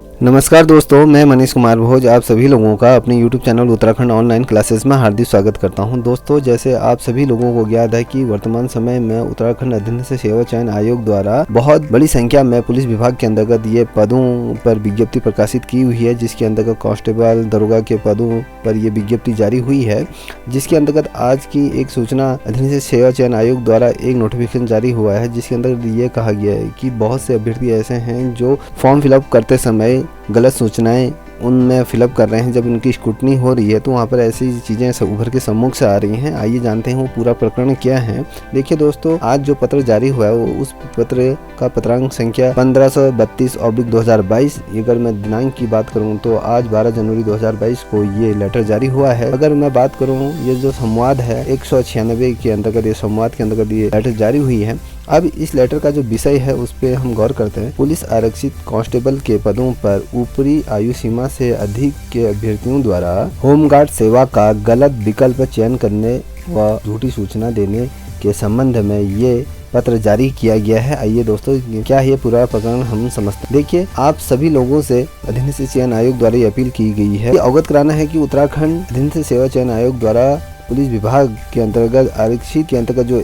नमस्कार दोस्तों, मैं मनीष कुमार भोज आप सभी लोगों का अपने YouTube channel Uttarakhand online classes में हार्दिक स्वागत करता हूं। दोस्तों, जैसे आप सभी लोगों को ज्ञात है कि वर्तमान समय में उत्तराखंड अधीनस्थ सेवा चयन आयोग द्वारा बहुत बड़ी संख्या में पुलिस विभाग के अंतर्गत ये पदों पर विज्ञप्ति प्रकाशित की हुई है, जिसके अंतर्गत कांस्टेबल दरोगा के पदों पर ये विज्ञप्ति जारी हुई है। जिसके अंतर्गत आज की एक सूचना अधीनस्थ सेवा चयन आयोग द्वारा एक नोटिफिकेशन जारी हुआ है, जिसके अंतर्गत ये कहा गया है कि बहुत से अभ्यर्थी ऐसे हैं जो फॉर्म फिलअप करते समय गलत सूचनाएं उनमें फिलअप कर रहे हैं। जब उनकी स्क्रूटनी हो रही है तो वहाँ पर ऐसी चीज़ें उभर के सम्मुख से आ रही हैं। आइए जानते हैं वो पूरा प्रकरण क्या है। देखिए दोस्तों, आज जो पत्र जारी हुआ है वो उस पत्र का पत्रांक संख्या 1532/2022। अगर मैं दिनांक की बात करूँ तो आज 12 जनवरी 2022 को ये लेटर जारी हुआ है। अगर मैं बात करूँ ये जो संवाद है 196 के अंतर्गत, ये संवाद के अंतर्गत ये लेटर जारी हुई है। अब इस लेटर का जो विषय है उस पर हम गौर करते हैं। पुलिस आरक्षित कांस्टेबल के पदों पर ऊपरी आयु सीमा से अधिक के अभ्यर्थियों द्वारा होमगार्ड सेवा का गलत विकल्प चयन करने व झूठी सूचना देने के संबंध में ये पत्र जारी किया गया है। आइए दोस्तों, क्या है ये पूरा प्रकरण हम समझते हैं। देखिए, आप सभी लोगों से अधीनस्थ चयन आयोग द्वारा ये अपील की गई है, अवगत कराना है कि उत्तराखंड अधीनस्थ सेवा चयन आयोग द्वारा पुलिस विभाग के अंतर्गत आरक्षित के अंतर्गत जो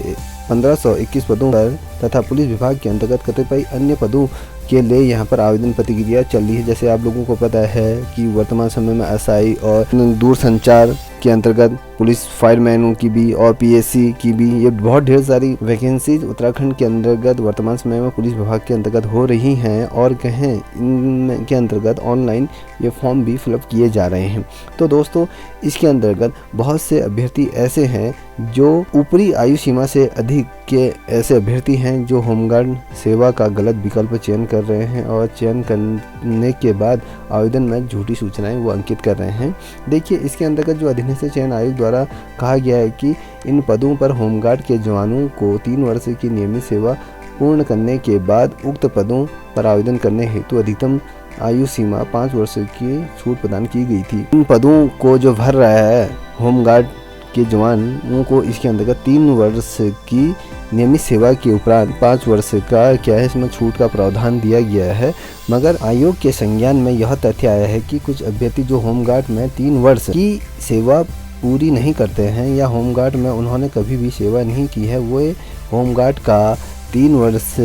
1521 पदों पर तथा पुलिस विभाग के अंतर्गत कतिपय अन्य पदों के लिए यहाँ पर आवेदन प्रक्रिया चल रही है। जैसे आप लोगों को पता है कि वर्तमान समय में एसआई और दूरसंचार के अंतर्गत पुलिस फायरमैनों की भी और पीएससी की भी ये बहुत ढेर सारी वैकेंसीज उत्तराखंड के अंतर्गत वर्तमान समय में पुलिस विभाग के अंतर्गत हो रही हैं और कहें इनके अंतर्गत ऑनलाइन ये फॉर्म भी फिलअप किए जा रहे हैं। तो दोस्तों, इसके अंतर्गत बहुत से अभ्यर्थी ऐसे हैं जो ऊपरी आयु सीमा से अधिक के ऐसे अभ्यर्थी हैं जो होमगार्ड सेवा का गलत विकल्प चयन कर रहे हैं और चयन करने के बाद आवेदन में झूठी सूचनाएं वो अंकित कर रहे हैं। देखिए, इसके अंतर्गत जो अधीनस्थ चयन आयोग द्वारा कहा गया है कि इन पदों पर होमगार्ड के जवानों को 3 वर्ष की नियमित सेवा पूर्ण करने के बाद उक्त पदों पर आवेदन करने हेतु अधिकतम आयु सीमा 5 वर्ष की छूट प्रदान की गई थी। इन पदों को जो भर रहा है होमगार्ड के जवानों को इसके अंतर्गत 3 वर्ष की नियमित सेवा के उपरांत 5 वर्ष का क्या है इसमें छूट का प्रावधान दिया गया है। मगर आयोग के संज्ञान में यह तथ्य आया है कि कुछ अभ्यर्थी जो होमगार्ड में 3 वर्ष की सेवा पूरी नहीं करते हैं या होमगार्ड में उन्होंने कभी भी सेवा नहीं की है, वो होमगार्ड का 3 वर्ष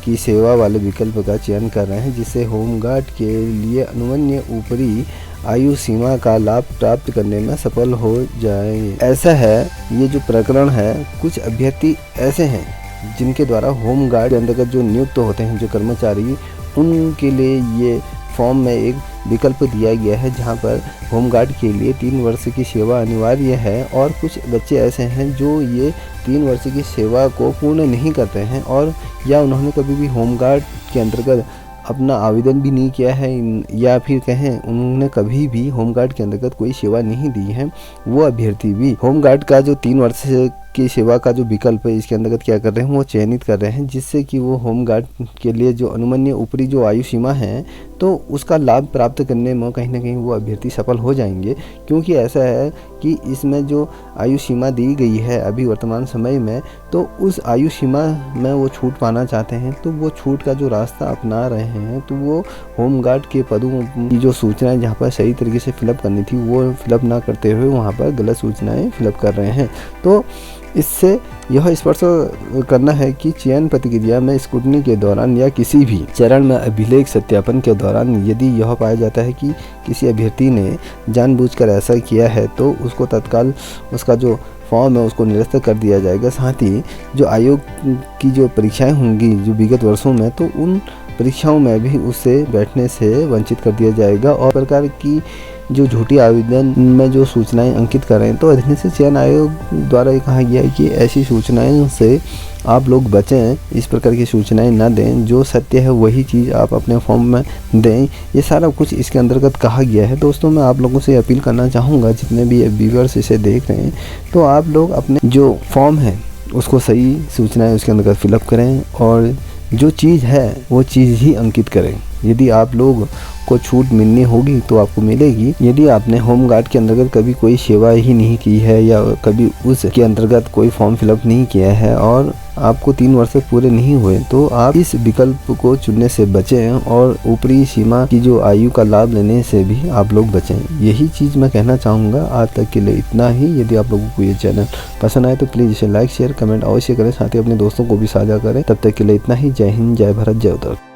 की सेवा वाले विकल्प का चयन कर रहे हैं, जिससे होमगार्ड के लिए अनुमन्य ऊपरी आयु सीमा का लाभ प्राप्त करने में सफल हो जाए। ऐसा है, ये जो प्रकरण है, कुछ अभ्यर्थी ऐसे हैं जिनके द्वारा होमगार्ड के अंतर्गत जो नियुक्त होते हैं जो कर्मचारी, उनके लिए ये फॉर्म में एक विकल्प दिया गया है जहां पर होमगार्ड के लिए 3 वर्ष की सेवा अनिवार्य है। और कुछ बच्चे ऐसे हैं जो ये 3 वर्ष की सेवा को पूर्ण नहीं करते हैं और या उन्होंने कभी भी होमगार्ड के अंतर्गत अपना आवेदन भी नहीं किया है या फिर कहें उन्होंने कभी भी होमगार्ड के अंतर्गत कोई सेवा नहीं दी है। वो अभ्यर्थी भी होमगार्ड का जो 3 वर्ष की सेवा का जो विकल्प है इसके अंतर्गत क्या कर रहे हैं, वो चयनित कर रहे हैं, जिससे कि वो होमगार्ड के लिए जो अनुमन्य ऊपरी जो आयु सीमा है तो उसका लाभ प्राप्त करने में कहीं ना कहीं वो अभ्यर्थी सफल हो जाएंगे। क्योंकि ऐसा है कि इसमें जो आयु सीमा दी गई है अभी वर्तमान समय में, तो उस आयु सीमा में वो छूट पाना चाहते हैं तो वो छूट का जो रास्ता अपना रहे हैं, तो वो होमगार्ड के पदों की जो सूचनाएं जहाँ पर सही तरीके से फिलअप करनी थी वो फिलअप ना करते हुए वहाँ पर गलत सूचनाएं फिलअप कर रहे हैं। तो इससे यह स्पष्ट करना है कि चयन प्रक्रिया में स्क्रूटनी के दौरान या किसी भी चरण में अभिलेख सत्यापन के दौरान यदि यह पाया जाता है कि किसी अभ्यर्थी ने जानबूझकर ऐसा किया है तो उसको तत्काल उसका जो फॉर्म है उसको निरस्त कर दिया जाएगा। साथ ही जो आयोग की जो परीक्षाएं होंगी जो विगत वर्षों में, तो उन परीक्षाओं में भी उससे बैठने से वंचित कर दिया जाएगा। और प्रकार की जो झूठी आवेदन में जो सूचनाएं अंकित कर रहे हैं, तो अधीनस्थ चयन आयोग द्वारा ये कहा गया है कि ऐसी सूचनाओं से आप लोग बचें, इस प्रकार की सूचनाएं ना दें, जो सत्य है वही चीज़ आप अपने फॉर्म में दें। ये सारा कुछ इसके अंतर्गत कहा गया है। दोस्तों, मैं आप लोगों से अपील करना चाहूँगा, जितने भी व्यूअर्स इसे देख रहे हैं, तो आप लोग अपने जो फॉर्म है उसको सही सूचनाएँ उसके अंतर्गत फिलअप करें और जो चीज़ है वो चीज़ ही अंकित करें। यदि आप लोग को छूट मिलनी होगी तो आपको मिलेगी। यदि आपने होमगार्ड के अंतर्गत कभी कोई सेवा ही नहीं की है या कभी उसके अंतर्गत कोई फॉर्म फिलअप नहीं किया है और आपको 3 वर्ष पूरे नहीं हुए तो आप इस विकल्प को चुनने से बचें और ऊपरी सीमा की जो आयु का लाभ लेने से भी आप लोग बचें। यही चीज़ मैं कहना चाहूँगा। आज तक के लिए इतना ही। यदि आप लोगों को ये चैनल पसंद आए तो प्लीज़ इसे लाइक शेयर कमेंट अवश्य करें, साथ ही अपने दोस्तों को भी साझा करें। तब तक के लिए इतना ही। जय हिंद, जय भारत, जय उत्तराखंड।